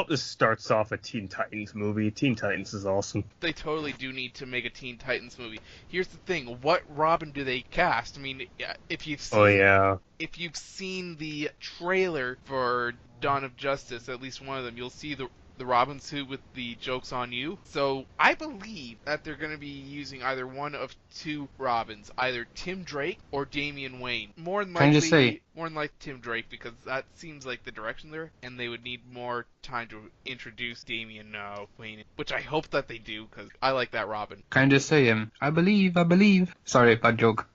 this starts off a Teen Titans movie. Teen Titans is awesome. They totally do need to make a Teen Titans movie. Here's the thing, what Robin do they cast? I mean, if you've seen, Oh yeah. if you've seen the trailer for Dawn of Justice, at least one of them, you'll see the Robin suit with the Joke's on You. So I believe that they're going to be using either one of two Robins, either Tim Drake or Damian Wayne. More than Can I just say- like Tim Drake, because that seems like the direction there, and they would need more time to introduce Damian Wayne, which I hope that they do, because I like that Robin. Can I just say, I believe. Sorry, bad joke.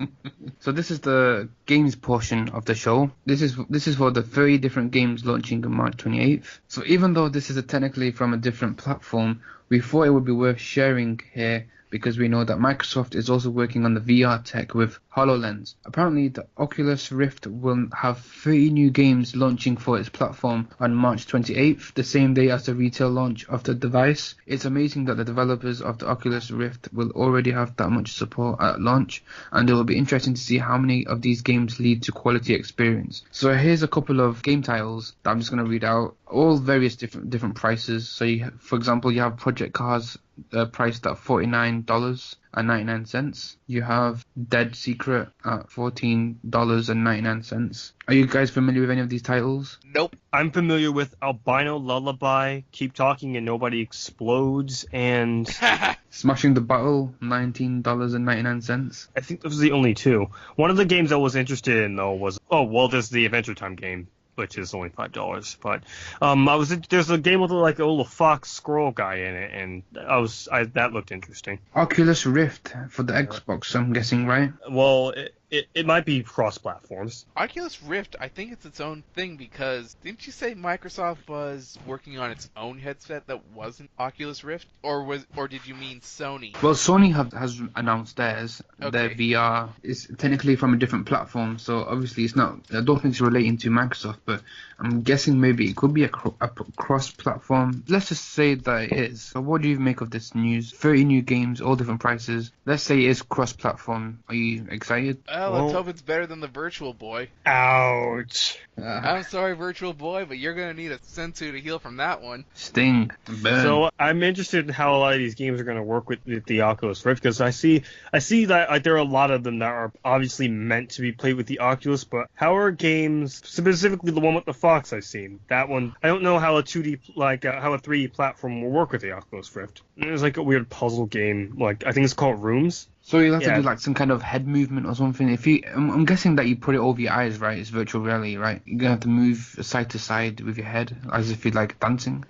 So this is the games portion of the show. This is for the 30 different games launching on March 28th. So even though this is technically from a different platform, we thought it would be worth sharing here, because we know that Microsoft is also working on the VR tech with HoloLens. Apparently, the Oculus Rift will have 30 new games launching for its platform on March 28th, the same day as the retail launch of the device. It's amazing that the developers of the Oculus Rift will already have that much support at launch, and it will be interesting to see how many of these games lead to quality experience. So here's a couple of game titles that I'm just going to read out, all various different prices. So for example, you have Project Cars priced at $49.99. You have Dead Secret at $14.99. Are you guys familiar with any of these titles? Nope. I'm familiar with Albino Lullaby, Keep Talking and Nobody Explodes, and Smashing the Battle, $19.99. I think those are the only two. One of the games I was interested in, though, was there's the Adventure Time game, which is only $5. But there's a game with like a little fox squirrel guy in it, and that looked interesting. Oculus Rift for the Xbox, I'm guessing, right? Well, it might be cross platforms. Oculus Rift, I think it's its own thing, because didn't you say Microsoft was working on its own headset that wasn't Oculus Rift, or did you mean Sony? Well, Sony has announced theirs. Okay. Their VR is technically from a different platform, so obviously it's not. I don't think it's relating to Microsoft, but I'm guessing maybe it could be a cross-platform. Let's just say that it is. So what do you make of this news? 30 new games, all different prices. Let's say it is cross-platform. Are you excited? Well, Well- let's hope it's better than the Virtual Boy. Ouch. I'm sorry, Virtual Boy, but you're gonna need a senzu to heal from that one. Sting. Burn. So I'm interested in how a lot of these games are going to work with the Oculus Rift, because I see that like there are a lot of them that are obviously meant to be played with the Oculus, but how are games, specifically the one with the fox I've seen, that one, I don't know how a 2D how a 3D platform will work with the Oculus Rift. There's like a weird puzzle game, like I think it's called Rooms. So you'll have Yeah. to do like some kind of head movement or something. If you, I'm guessing that you put it over your eyes, right? It's virtual reality, right? You're gonna have to move side to side with your head as if you're like dancing.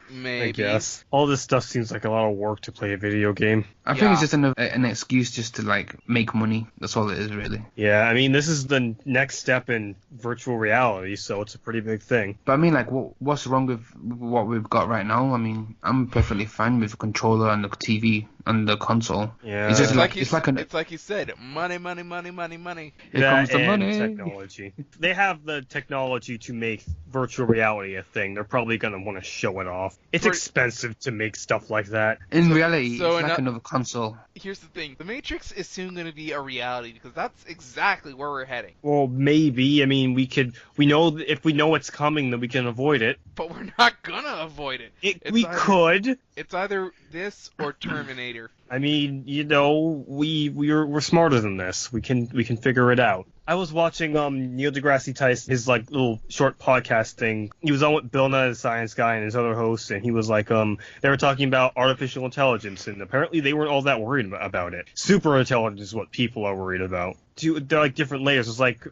Maybe. I guess. All this stuff seems like a lot of work to play a video game. I think Yeah. it's just an excuse just to like make money. That's all it is, really. Yeah, I mean, this is the next step in virtual reality, so it's a pretty big thing. But I mean, like, what's wrong with what we've got right now? I mean, I'm perfectly fine with a controller and the TV and the console. Yeah. It's just It's like like, it's like you said, money, money, money, money, money. Here that comes the and money. technology. They have the technology to make virtual reality a thing. They're probably going to want to show it off. It's For- expensive to make stuff like that. In reality, so it's like in another console. Here's the thing: The Matrix is soon going to be a reality because that's exactly where we're heading. Well, maybe. I mean, we know if we know it's coming, then we can avoid it. But we're not gonna avoid it. We could. It's either this or Terminator. I mean, you know, we're smarter than this. We can figure it out. I was watching Neil deGrasse Tyson, his like little short podcast thing. He was on with Bill Nye the Science Guy and his other hosts, and he was like they were talking about artificial intelligence, and apparently they weren't all that worried about it. Super intelligence is what people are worried about. They're like different layers. It's like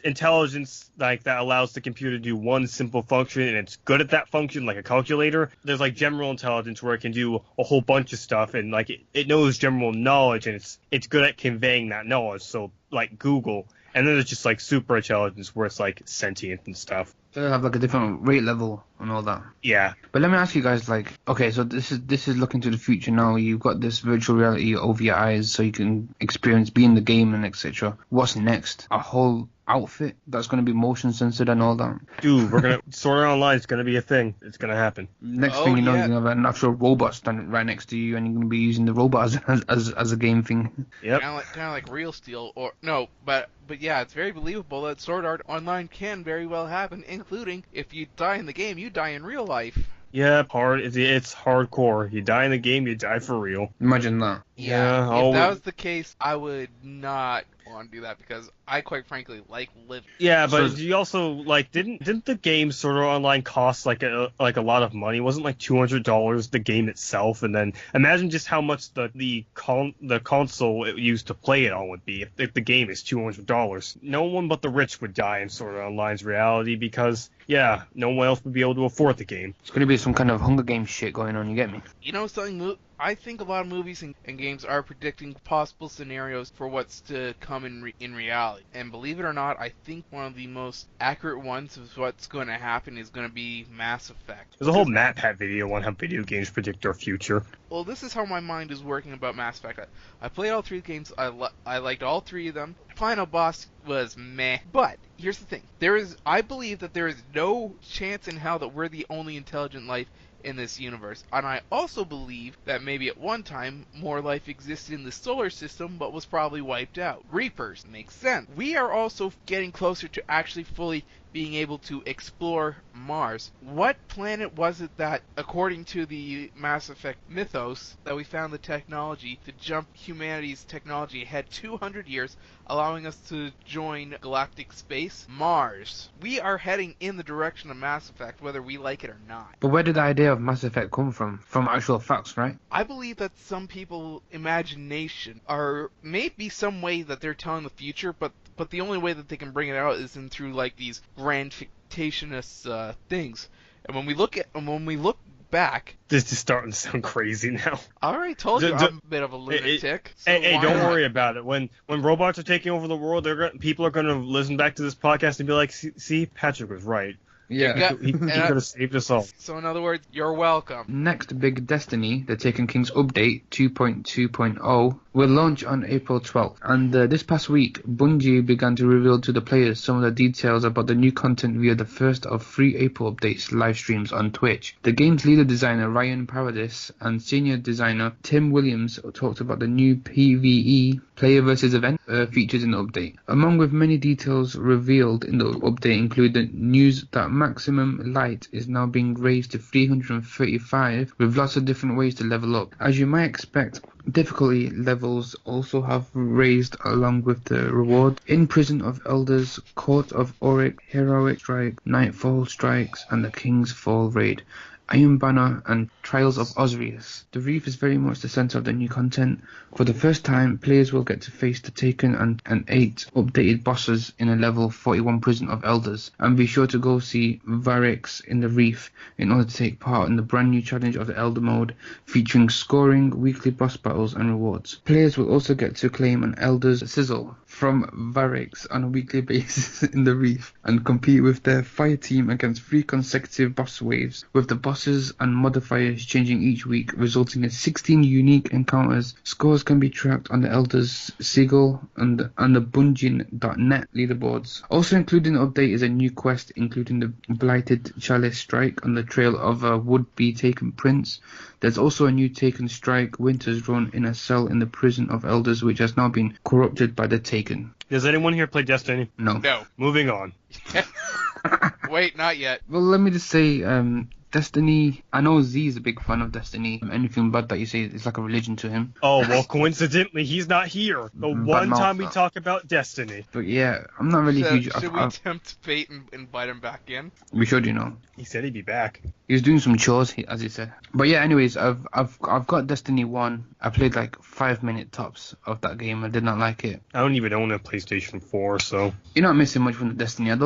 intelligence like that allows the computer to do one simple function and it's good at that function, like a calculator. There's like general intelligence where it can do a whole bunch of stuff and like it knows general knowledge and it's good at conveying that knowledge. So like Google. And then there's just like super intelligence where it's like sentient and stuff. They have like a different rate level and all that. Yeah. But let me ask you guys, like, okay, so this is looking to the future now. You've got this virtual reality over your eyes, so you can experience being the game and etc. What's next? A whole outfit that's going to be motion censored and all that. Dude, we're gonna Sword Art Online is gonna be a thing. It's gonna happen. Next Oh, thing you know, yeah. you're going to have an actual robot standing right next to you, and you're going to be using the robot as a game thing. Yep. Kind of like Real Steel, or no, but yeah, it's very believable that Sword Art Online can very well happen, including if you die in the game, you die in real life. Yeah, it's hardcore. You die in the game, you die for real. Imagine that. Yeah, If that was the case, I would not want to do that because I quite frankly like living. Yeah, but So- you also like didn't the game Sword Art Online cost like a lot of money? It wasn't like $200 the game itself, and then imagine just how much the console it used to play it on would be if the game is $200. No one but the rich would die in Sword Art Online's reality because no one else would be able to afford the game. It's going to be some kind of Hunger Games shit going on, you get me? You know something? I think a lot of movies and games are predicting possible scenarios for what's to come in reality. And believe it or not, I think one of the most accurate ones of what's going to happen is going to be Mass Effect. There's a whole MatPat video on how video games predict our future. Well, this is how my mind is working about Mass Effect. I played all three games. I liked all three of them. Final boss was meh. But here's the thing: I believe that there is no chance in hell that we're the only intelligent life in this universe. And I also believe that maybe at one time more life existed in the solar system but was probably wiped out. Reapers makes sense. We are also getting closer to actually fully being able to explore Mars. What planet was it that, according to the Mass Effect mythos, that we found the technology to jump humanity's technology ahead 200 years, allowing us to join galactic space? Mars. We are heading in the direction of Mass Effect, whether we like it or not. But where did the idea of Mass Effect come from? From actual facts, right? I believe that some people's imagination are maybe some way that they're telling the future, but the only way that they can bring it out is through like these grand fictitious things. And when we look back, This is starting to sound crazy now. I already told you I'm a bit of a lunatic. So Hey, why don't not? worry about it. When robots are taking over the world, people are going to listen back to this podcast and be like, "See, Patrick was right. Yeah. got- He could have saved us all. So in other words, you're welcome. Next big Destiny, the Taken Kings update 2.2.0, will launch on April 12th. And this past week, Bungie began to reveal to the players some of the details about the new content via the first of 3 April updates live streams on Twitch. The game's leader designer Ryan Paradis and senior designer Tim Williams talked about the new PvE player versus event features in the update. Among with many details revealed in the update include the news that maximum light is now being raised to 335 with lots of different ways to level up. As you might expect, difficulty levels also have raised along with the reward. In Prison of Elders, Court of Auric, Heroic Strike, Nightfall Strikes, and the King's Fall Raid, Iron Banner, and Trials of Osiris. The Reef is very much the centre of the new content. For the first time, players will get to face the Taken and 8 updated bosses in a level 41 Prison of Elders, and be sure to go see Varix in the Reef in order to take part in the brand new challenge of the Elder mode, featuring scoring, weekly boss battles and rewards. Players will also get to claim an Elder's Sizzle from Varix on a weekly basis in the Reef, and compete with their fire team against 3 consecutive boss waves, with the bosses and modifiers changing each week, resulting in 16 unique encounters. Scores can be tracked on the Elder's Siegel and the Bungie.net leaderboards. Also included in the update is a new quest, including the Blighted Chalice Strike on the trail of a would-be Taken Prince. There's also a new Taken Strike Winter's Run in a cell in the Prison of Elders, which has now been corrupted by the Taken. Does anyone here play Destiny? No. No. Moving on. Wait, not yet. Well, let me just say, Destiny, I know Z is a big fan of Destiny. Anything bad that you say is like a religion to him. Oh, well, coincidentally, he's not here. The one mouth, time we though. talk about Destiny. But yeah, I'm not really huge. Should we tempt fate and invite him back in? We should, you know. He said he'd be back. He was doing some chores, as he said. But yeah, anyways, I've got Destiny 1. I played like 5-minute tops of that game. I did not like it. I don't even own a PlayStation 4, so... You're not missing much from the Destiny. I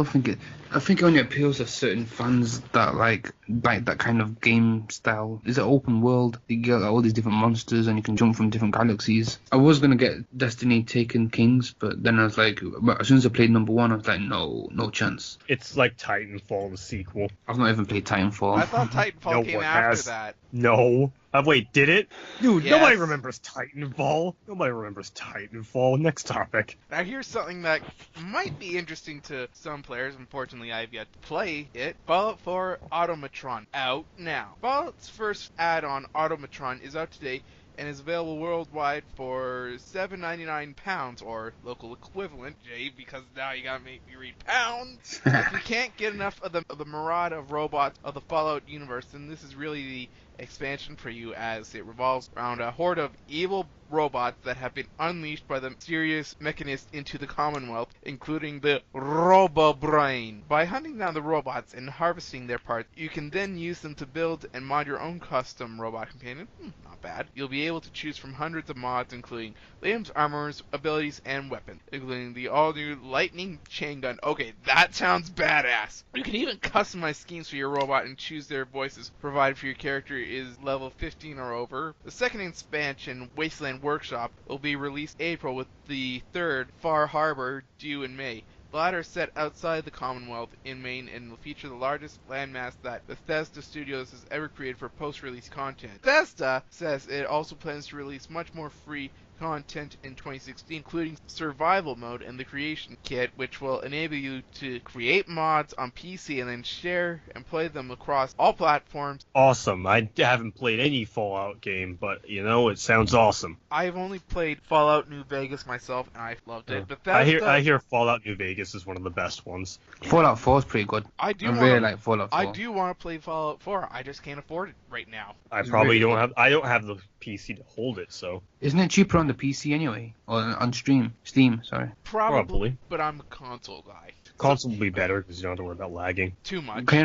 think it only appeals to certain fans that like that kind of game style. It's an open world. You get all these different monsters and you can jump from different galaxies. I was gonna get Destiny Taken Kings, but then I was like, as soon as I played number 1, I was like, no chance. It's like Titanfall, the sequel. I've not even played Titanfall. I thought Titanfall No came one after has. that. No. Wait, did it? Dude, Yes. nobody remembers Titanfall. Nobody remembers Titanfall. Next topic. Now here's something that might be interesting to some players. Unfortunately, I've yet to play it. Fallout 4 Automatron Out Now. Fallout's first add-on, Automatron, is out today and is available worldwide for £7.99, or local equivalent, Jay, because now you gotta make me read pounds. If you can't get enough of the maraud of robots of the Fallout universe, then this is really the expansion for you, as it revolves around a horde of evil robots that have been unleashed by the mysterious mechanist into the Commonwealth, including the Robo-Brain. By hunting down the robots and harvesting their parts, you can then use them to build and mod your own custom robot companion. Not bad. You'll be able to choose from hundreds of mods, including limbs, armors, abilities, and weapons, including the all-new lightning chain gun. Okay, that sounds badass. You can even customize schemes for your robot and choose their voices, provided for your character is level 15 or over. The second expansion, Wasteland Workshop, will be released April, with the third, Far Harbor, due in May. The latter set outside the Commonwealth in Maine and will feature the largest landmass that Bethesda Studios has ever created for post-release content. Bethesda says it also plans to release much more free content in 2016, including survival mode and the creation kit, which will enable you to create mods on PC and then share and play them across all platforms. Awesome. I haven't played any Fallout game, but, you know, it sounds awesome. I've only played Fallout New Vegas myself, and I loved it. Bethesda, I hear Fallout New Vegas is one of the best ones. Fallout 4 is pretty good. I really like Fallout 4. I do want to play Fallout 4. I just can't afford it right now. I It's probably really don't have. I don't have the PC to hold it, so Isn't it cheaper on the PC anyway? Or on Steam, sorry. Probably. But I'm a console guy. console will be better because you don't have to worry about lagging. Too much. Can you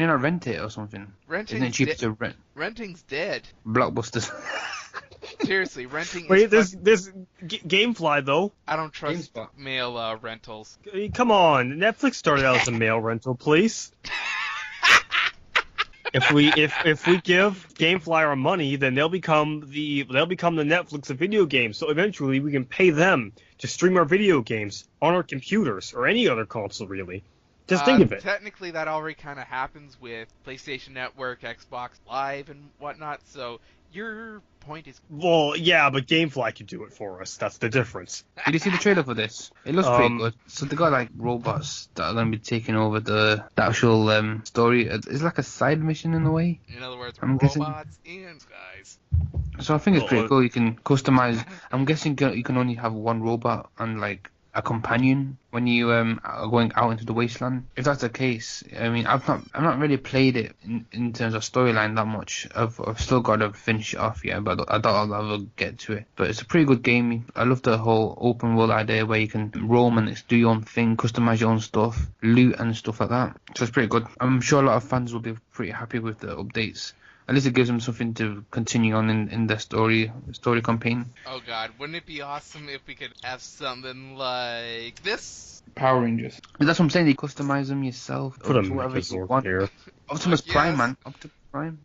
not rent it or something? Isn't it cheaper to rent? Renting's dead. Blockbusters. Seriously, renting Wait, is there's GameFly though. I don't trust GameSpot. mail rentals. I mean, come on, Netflix started out as a mail rental place. If we give GameFly our money, then they'll become the Netflix of video games. So eventually we can pay them to stream our video games on our computers or any other console really. Just think of it. Technically, that already kind of happens with PlayStation Network, Xbox Live, and whatnot. So your point is. Well, yeah, but GameFly can do it for us. That's the difference. Did you see the trailer for this? It looks pretty good. So they got like robots that are going to be taking over the actual story. It's like a side mission in a way. In other words, I'm guessing. robots in skies. So I think it's pretty cool. You can customize. I'm guessing you can only have one robot and like a companion when you are going out into the wasteland. If that's the case, I mean, I've not really played it in terms of storyline that much. I've still got to finish it off yet, but I doubt I'll ever get to it. But it's a pretty good game. I love the whole open world idea where you can roam and do your own thing, customize your own stuff, loot and stuff like that. So it's pretty good. I'm sure a lot of fans will be pretty happy with the updates. At least it gives them something to continue on in their story campaign. Oh god, wouldn't it be awesome if we could have something like this? Power Rangers. That's what I'm saying. You customize them yourself. Put a whatever you Megazord want. here. Optimus Yes. Prime, man. Optimus Prime.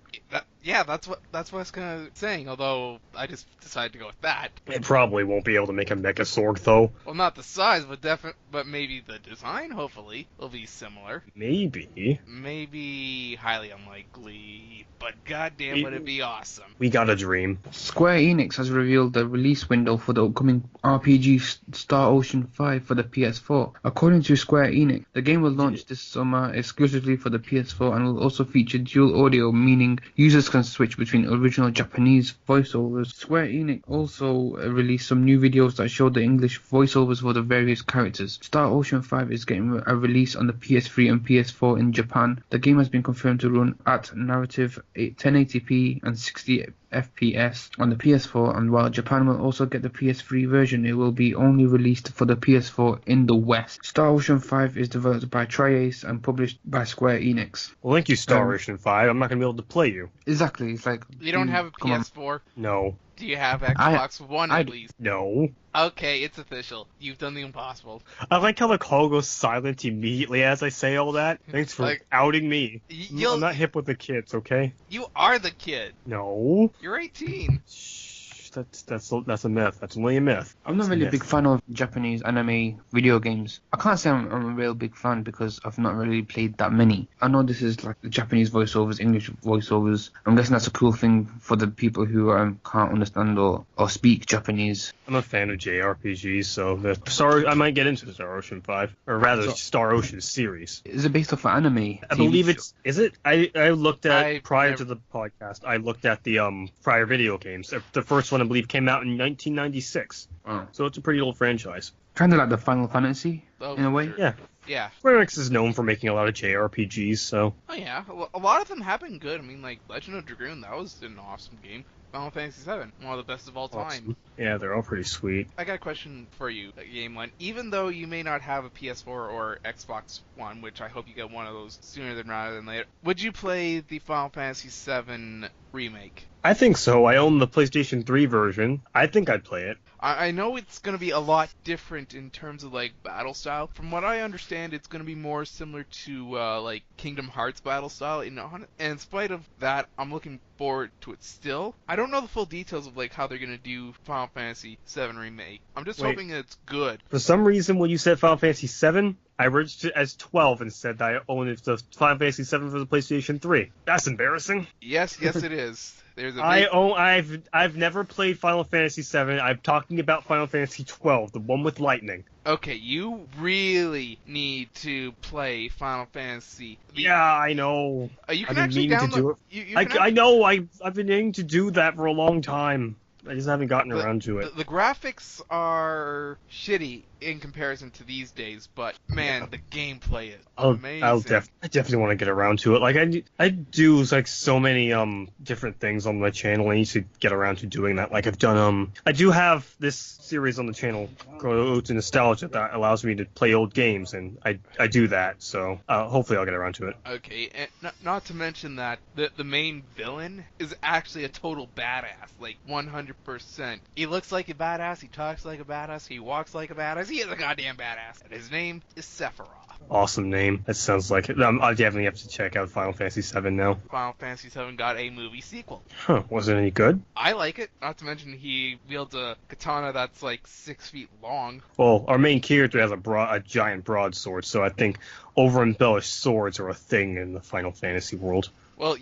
That's what I was kind of saying. Although I just decided to go with that. It probably won't be able to make a Megazord, though. Well, not the size, but maybe the design. Hopefully, will be similar. Maybe. Maybe highly unlikely, but goddamn, would it be awesome? We got a dream. Square Enix has revealed the release window for the upcoming RPG Star Ocean 5 for the PS4. According to Square Enix, the game will launch this summer exclusively for the PS4 and will also feature dual audio, meaning users can switch between original Japanese voiceovers. Square Enix also released some new videos that show the English voiceovers for the various characters. Star Ocean 5 is getting a release on the PS3 and PS4 in Japan. The game has been confirmed to run at narrative 1080p and 60 FPS on the PS4, and while Japan will also get the PS3 version, it will be only released for the PS4 in the West. Star Ocean 5 is developed by Tri-Ace and published by Square Enix. Well, thank you, Star Ocean 5. I'm not going to be able to play you. Exactly, it's like... You don't have a come on. PS4? No. Do you have Xbox One at least? No. Okay, it's official. You've done the impossible. I like how the call goes silent immediately as I say all that. Thanks for outing me. I'm not hip with the kids, okay? You are the kid. No. You're 18. Shh, that's a myth. That's only a myth. I'm not really a big fan of Japanese anime video games. I can't say I'm a real big fan because I've not really played that many. I know this is like the Japanese voiceovers, English voiceovers. I'm guessing that's a cool thing for the people who can't understand or speak Japanese. I'm a fan of JRPGs, so I might get into the Star Ocean 5, or rather Star Ocean series. Is it based off of anime? I believe it's. Is it? I looked at prior never- to the podcast. I looked at the prior video games. The first one I believe came out in 1996. Oh. So it's a pretty old franchise. Kind of like the Final Fantasy in a way. Sure. Yeah. Yeah. Square Enix is known for making a lot of JRPGs, so. Oh yeah, a lot of them have been good. I mean, like Legend of Dragoon, that was an awesome game. Final Fantasy VII, one of the best of all time. Awesome. Yeah, they're all pretty sweet. I got a question for you, Gamelan. Even though you may not have a PS4 or Xbox One, which I hope you get one of those sooner than rather than later, would you play the Final Fantasy VII remake? I think so. I own the PlayStation 3 version. I think I'd play it. I know it's going to be a lot different in terms of, like, battle style. From what I understand, it's going to be more similar to, like, Kingdom Hearts battle style. And in spite of that, I'm looking forward to it still. I don't know the full details of, like, how they're going to do Final Fantasy VII Remake. I'm just hoping it's good. For some reason, when you said Final Fantasy 7, I registered as 12 and said that I own the Final Fantasy 7 for the PlayStation 3. That's embarrassing. Yes, it is. There's a I've never played Final Fantasy 7. I'm talking about Final Fantasy 12, the one with lightning. Okay, you really need to play Final Fantasy. Yeah, I know. You can I've been actually meaning download. to do it. I know. I've been meaning to do that for a long time. I just haven't gotten around to it. The graphics are shitty in comparison to these days, but man, the gameplay is amazing. I definitely want to get around to it. Like I do like so many different things on my channel. I need to get around to doing that. Like I've done I do have this series on the channel called to Nostalgia that allows me to play old games, and I do that. So hopefully I'll get around to it. Okay, and not to mention that the main villain is actually a total badass, like 100%. He looks like a badass, he talks like a badass, he walks like a badass, he is a goddamn badass. And his name is Sephiroth. Awesome name. That sounds like it. I definitely have to check out Final Fantasy VII now. Final Fantasy VII got a movie sequel. Huh, was it any good? I like it. Not to mention he wields a katana that's like 6 feet long. Well, our main character has a giant broadsword, so I think over-embellished swords are a thing in the Final Fantasy world. Well,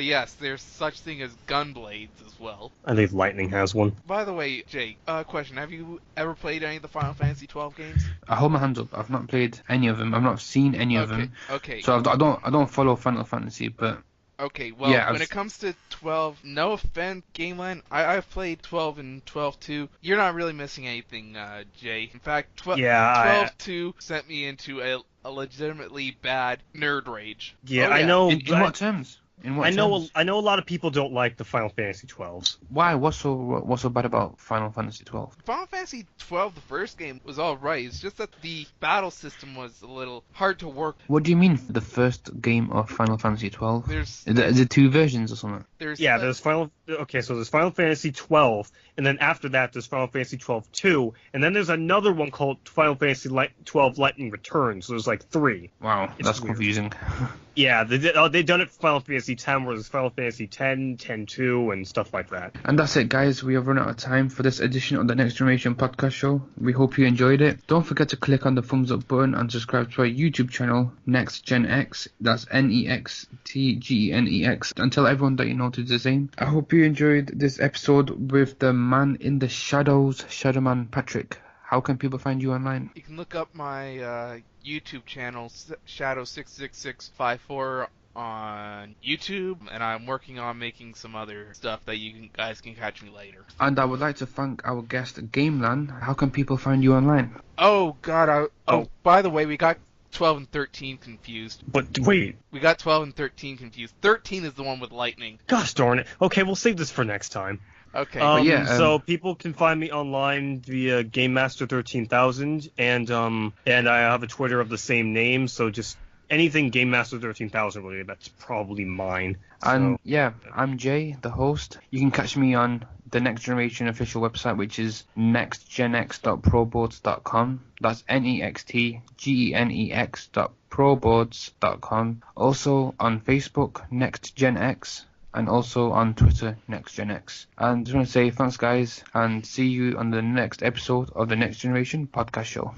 yes, there's such thing as gun blades as well. I think Lightning has one. By the way, Jake, question: have you ever played any of the Final Fantasy 12 games? I hold my hands up. I've not played any of them. I've not seen any of them. Okay. So I don't follow Final Fantasy, but Okay, well, yeah, when it comes to 12, no offense, Gamelan, I've played 12 and 12-2. You're not really missing anything, Jay. In fact, 12-2 sent me into a legitimately bad nerd rage. Yeah, Oh, I know. in what terms? I know a lot of people don't like the Final Fantasy 12s. Why? What's so bad about Final Fantasy 12? Final Fantasy 12, the first game, was alright. It's just that the battle system was a little hard to work. What do you mean the first game of Final Fantasy 12? Is it 2 versions or something? there's there's Final Fantasy 12, and then after that there's Final Fantasy 12-2, and then there's another one called Final Fantasy 12 Lightning Returns. So there's like 3. Wow, It's that's weird. confusing. Yeah, they've done it for Final Fantasy 10, where there's Final Fantasy 10, 10-2, and stuff like that. And that's it, guys. We have run out of time for this edition of the Next Generation podcast show. We hope you enjoyed it. Don't forget to click on the thumbs up button and subscribe to our YouTube channel, Next Gen X. That's NEXTGENEX. And tell everyone that you know to do the same. I hope you enjoyed this episode with the man in the shadows, Shadowman Patrick. How can people find you online? You can look up my YouTube channel, Shadow66654, on YouTube, and I'm working on making some other stuff that guys can catch me later. And I would like to thank our guest, Gamelan. How can people find you online? Oh, God. By the way, we got 12 and 13 confused. But wait. We got 12 and 13 confused. 13 is the one with lightning. Gosh darn it. Okay, we'll save this for next time. Okay. So people can find me online via GameMaster13000, and I have a Twitter of the same name, so just anything GameMaster13000 related, that's probably mine. And yeah, I'm Jay, the host. You can catch me on the Next Generation official website, which is nextgenx.proboards.com. That's nextgenex.proboards.com. Also on Facebook, Next Gen X, and also on Twitter, Next Gen X. And just want to say thanks, guys, and see you on the next episode of the Next Generation podcast show.